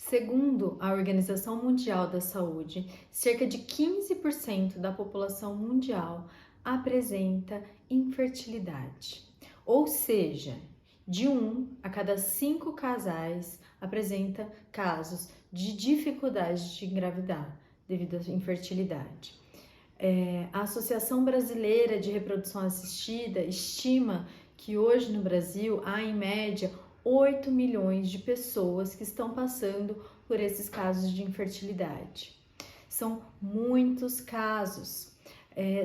Segundo a Organização Mundial da Saúde, cerca de 15% da população mundial apresenta infertilidade. Ou seja, de 1 a cada 5 casais apresenta casos de dificuldade de engravidar devido à infertilidade. A Associação Brasileira de Reprodução Assistida estima que hoje no Brasil há em média 8 milhões de pessoas que estão passando por esses casos de infertilidade. São muitos casos.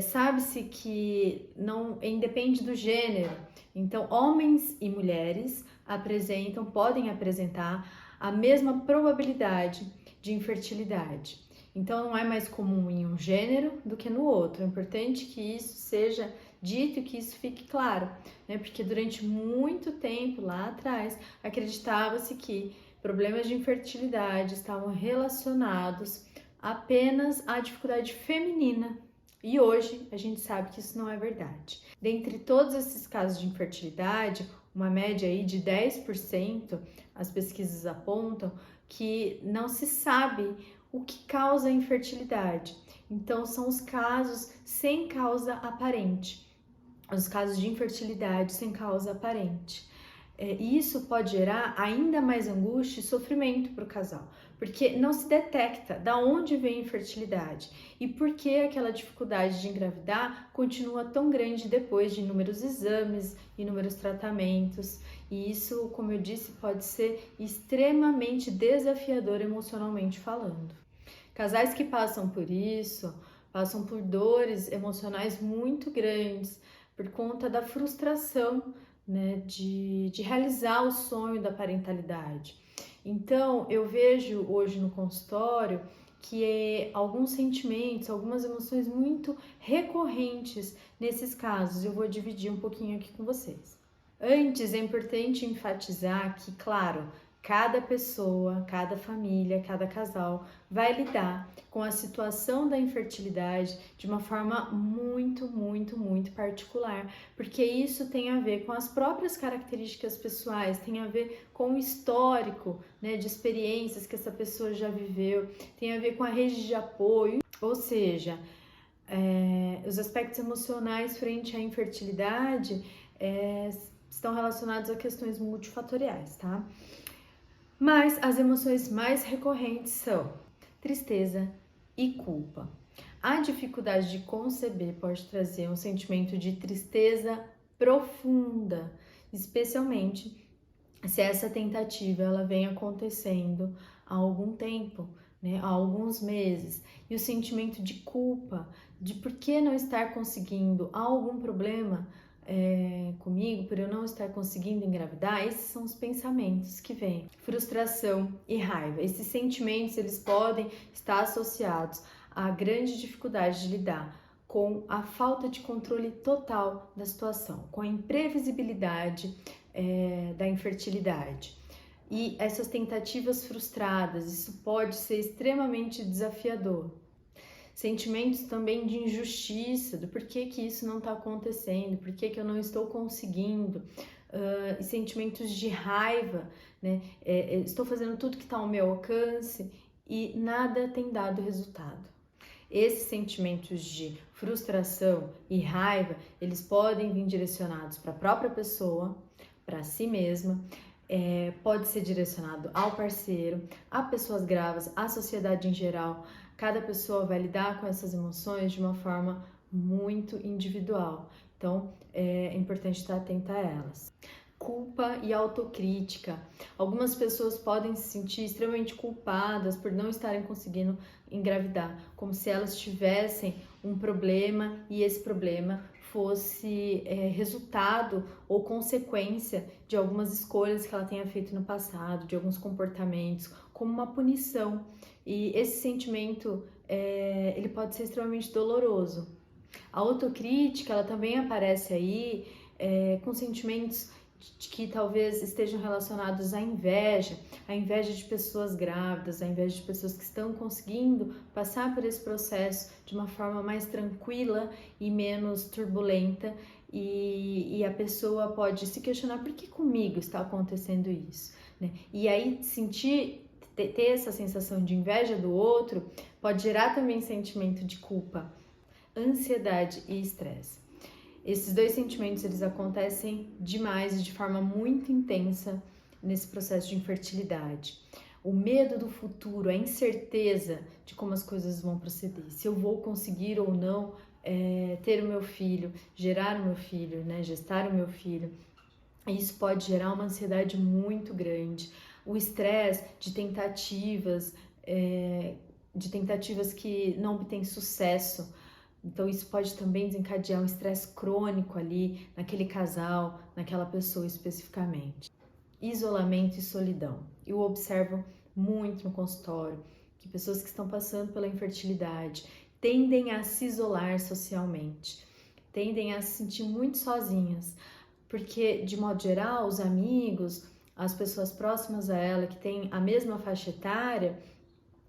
Sabe-se que não independe do gênero, então homens e mulheres podem apresentar a mesma probabilidade de infertilidade. Então não é mais comum em um gênero do que no outro. É importante que isso seja dito e que isso fique claro, né? Porque durante muito tempo lá atrás acreditava-se que problemas de infertilidade estavam relacionados apenas à dificuldade feminina. E hoje a gente sabe que isso não é verdade. Dentre todos esses casos de infertilidade, uma média aí de 10%, as pesquisas apontam que não se sabe o que causa a infertilidade. Então, são os casos sem causa aparente, os casos de infertilidade sem causa aparente. E isso pode gerar ainda mais angústia e sofrimento para o casal, porque não se detecta da onde vem a infertilidade e por que aquela dificuldade de engravidar continua tão grande depois de inúmeros exames, inúmeros tratamentos. E isso, como eu disse, pode ser extremamente desafiador emocionalmente falando. Casais que passam por isso, passam por dores emocionais muito grandes por conta da frustração, né, de realizar o sonho da parentalidade. Então, eu vejo hoje no consultório que alguns sentimentos, algumas emoções muito recorrentes nesses casos. Eu vou dividir um pouquinho aqui com vocês. Antes, é importante enfatizar que, claro, cada pessoa, cada família, cada casal vai lidar com a situação da infertilidade de uma forma muito particular, porque isso tem a ver com as próprias características pessoais, tem a ver com o histórico, né, de experiências que essa pessoa já viveu, tem a ver com a rede de apoio, ou seja, os aspectos emocionais frente à infertilidade estão relacionados a questões multifatoriais, tá? Mas as emoções mais recorrentes são tristeza e culpa. A dificuldade de conceber pode trazer um sentimento de tristeza profunda, especialmente se essa tentativa ela vem acontecendo há algum tempo, né, há alguns meses. E o sentimento de culpa, de por que não estar conseguindo, há algum problema comigo por eu não estar conseguindo engravidar. Esses são os pensamentos que vêm. Frustração e raiva. Esses sentimentos eles podem estar associados à grande dificuldade de lidar com a falta de controle total da situação, com a imprevisibilidade da infertilidade. E essas tentativas frustradas, isso pode ser extremamente desafiador. Sentimentos também de injustiça, do porquê que isso não está acontecendo, porquê que eu não estou conseguindo, e sentimentos de raiva, né? Estou fazendo tudo que está ao meu alcance e nada tem dado resultado. Esses sentimentos de frustração e raiva, eles podem vir direcionados para a própria pessoa, para si mesma, pode ser direcionado ao parceiro, a pessoas grávidas, à sociedade em geral. Cada pessoa vai lidar com essas emoções de uma forma muito individual, então é importante estar atenta a elas. Culpa e autocrítica. Algumas pessoas podem se sentir extremamente culpadas por não estarem conseguindo engravidar, como se elas tivessem um problema e esse problema fosse resultado ou consequência de algumas escolhas que ela tenha feito no passado, de alguns comportamentos, como uma punição. E esse sentimento ele pode ser extremamente doloroso. A autocrítica ela também aparece aí com sentimentos que talvez estejam relacionados à inveja de pessoas grávidas, à inveja de pessoas que estão conseguindo passar por esse processo de uma forma mais tranquila e menos turbulenta, e a pessoa pode se questionar por que comigo está acontecendo isso, né? E aí sentir ter essa sensação de inveja do outro pode gerar também sentimento de culpa, ansiedade e estresse. Esses dois sentimentos, eles acontecem demais e de forma muito intensa nesse processo de infertilidade. O medo do futuro, a incerteza de como as coisas vão proceder, se eu vou conseguir ou não ter o meu filho, gerar o meu filho, né, gestar o meu filho. Isso pode gerar uma ansiedade muito grande. O estresse de tentativas que não obtêm sucesso. Então isso pode também desencadear um estresse crônico ali naquele casal, naquela pessoa especificamente. Isolamento e solidão. Eu observo muito no consultório que pessoas que estão passando pela infertilidade tendem a se isolar socialmente, tendem a se sentir muito sozinhas, porque de modo geral os amigos, as pessoas próximas a ela que têm a mesma faixa etária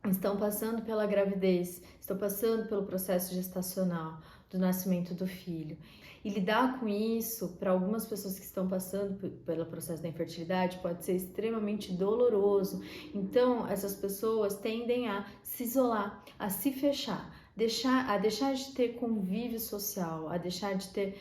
estão passando pela gravidez, estão passando pelo processo gestacional do nascimento do filho. E lidar com isso, para algumas pessoas que estão passando pelo processo da infertilidade, pode ser extremamente doloroso. Então, essas pessoas tendem a se isolar, a se fechar, a deixar de ter convívio social, a deixar de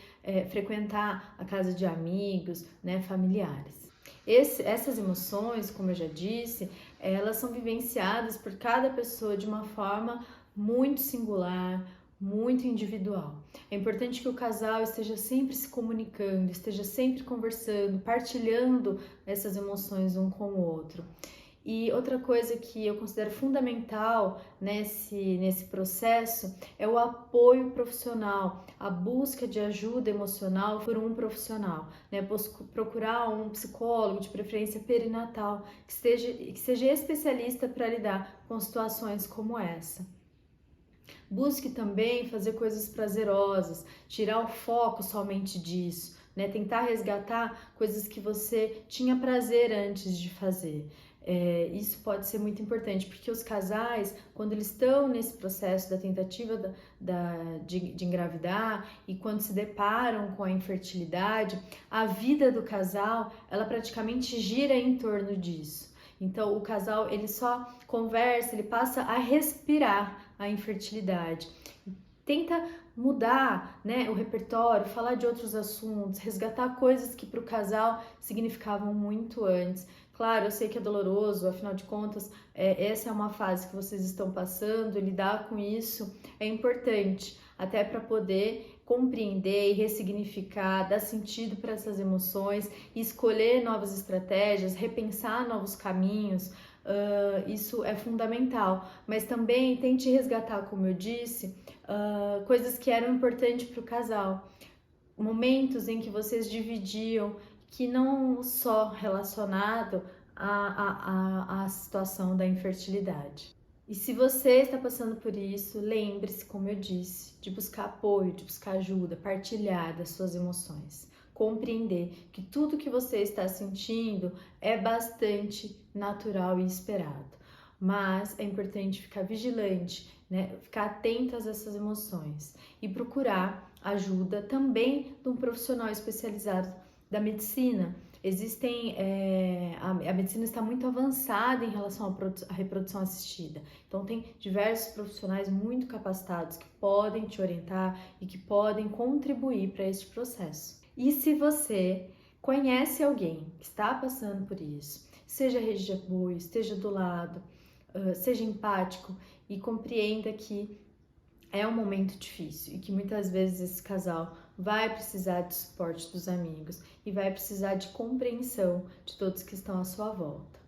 frequentar a casa de amigos, né, familiares. Essas emoções, como eu já disse, elas são vivenciadas por cada pessoa de uma forma muito singular, muito individual. É importante que o casal esteja sempre se comunicando, esteja sempre conversando, partilhando essas emoções um com o outro. E outra coisa que eu considero fundamental nesse processo é o apoio profissional, a busca de ajuda emocional por um profissional, né? Procurar um psicólogo, de preferência perinatal, que seja especialista para lidar com situações como essa. Busque também fazer coisas prazerosas, tirar o foco somente disso, né? Tentar resgatar coisas que você tinha prazer antes de fazer. Isso pode ser muito importante, porque os casais, quando eles estão nesse processo da tentativa de engravidar e quando se deparam com a infertilidade, a vida do casal, ela praticamente gira em torno disso. Então, o casal, ele só conversa, ele passa a respirar a infertilidade. Tenta mudar, né, o repertório, falar de outros assuntos, resgatar coisas que para o casal significavam muito antes. Claro, eu sei que é doloroso, afinal de contas, essa é uma fase que vocês estão passando, lidar com isso é importante, até para poder compreender e ressignificar, dar sentido para essas emoções, escolher novas estratégias, repensar novos caminhos. Isso é fundamental, mas também tente resgatar, como eu disse, coisas que eram importantes para o casal, momentos em que vocês dividiam, que não só relacionado à situação da infertilidade. E se você está passando por isso, lembre-se, como eu disse, de buscar apoio, de buscar ajuda, partilhar das suas emoções. Compreender que tudo que você está sentindo é bastante natural e esperado. Mas é importante ficar vigilante, né? Ficar atento a essas emoções e procurar ajuda também de um profissional especializado da medicina. A medicina está muito avançada em relação à reprodução assistida. Então tem diversos profissionais muito capacitados que podem te orientar e que podem contribuir para este processo. E se você conhece alguém que está passando por isso, seja rede de apoio, esteja do lado, seja empático e compreenda que é um momento difícil e que muitas vezes esse casal vai precisar de suporte dos amigos e vai precisar de compreensão de todos que estão à sua volta.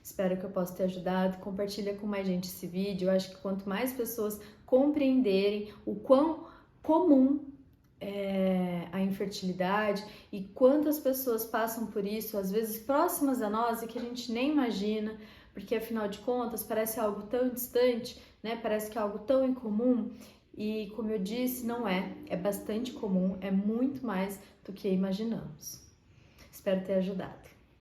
Espero que eu possa ter ajudado. Compartilha com mais gente esse vídeo. Eu acho que quanto mais pessoas compreenderem o quão comum é a infertilidade e quantas pessoas passam por isso, às vezes próximas a nós e que a gente nem imagina, porque afinal de contas parece algo tão distante, né? Parece que é algo tão incomum e, como eu disse, não é. É bastante comum, é muito mais do que imaginamos. Espero ter ajudado.